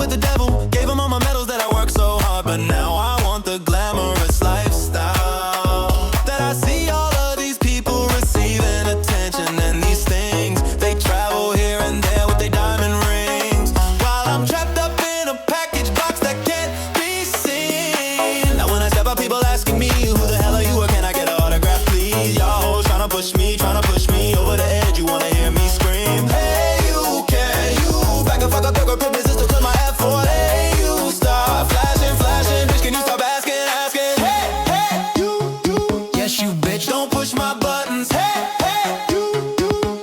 with the devil, gave him all my medals that I worked so hard, but now I want the glamorous lifestyle. That I see all of these people receiving attention, and these things, they travel here and there with their diamond rings, while I'm trapped up in a package box that can't be seen. Now when I step up, people asking me, who the hell are you, or can I get an autograph please? Y'all hoes tryna push me over the edge, you wanna hear me scream. Hey, you, can you back and fuck up your purpose to clip my F4? Hey, you, stop flashing, bitch, can you stop asking? Hey, you, yes you bitch, don't push my buttons. Hey, you,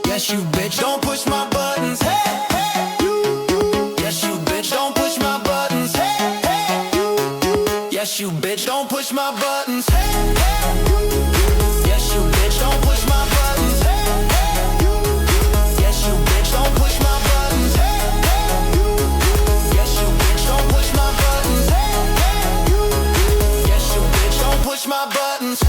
yes you bitch, don't push my buttons. Hey, you, yes you bitch, don't push my buttons. Hey, you, yes you bitch, don't push my buttons. Hey, yes you bitch, don't push my buttons. Yes you bitch, don't push my buttons. Yes you bitch, don't push my buttons. Yes you bitch, don't push my buttons.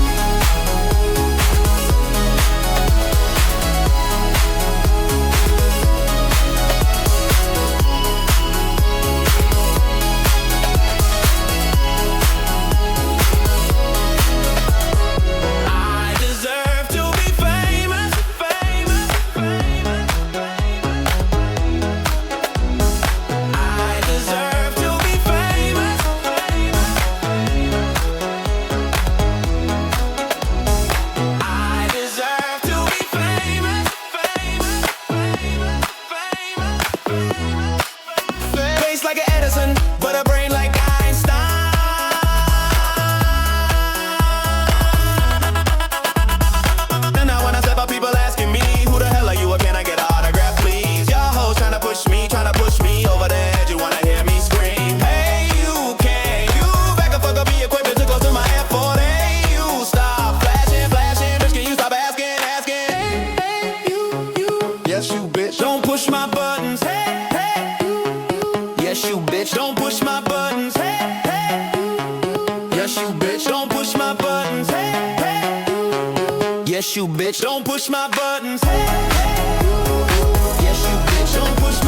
Like an Edison, but a brain like Einstein. And now when I step up, people asking me, who the hell are you, or can I get an autograph please? Y'all hoes tryna push me over the edge, you wanna hear me scream. Hey, you, can you back and fuck up the equipment to go to my F4? Hey, you, stop flashing, bitch, can you stop asking? Hey, you, yes you bitch, don't push my buttons. Yes you bitch, don't push my buttons. Yes you bitch, don't push my buttons. Yes you bitch, don't push my buttons. Yes you bitch, don't push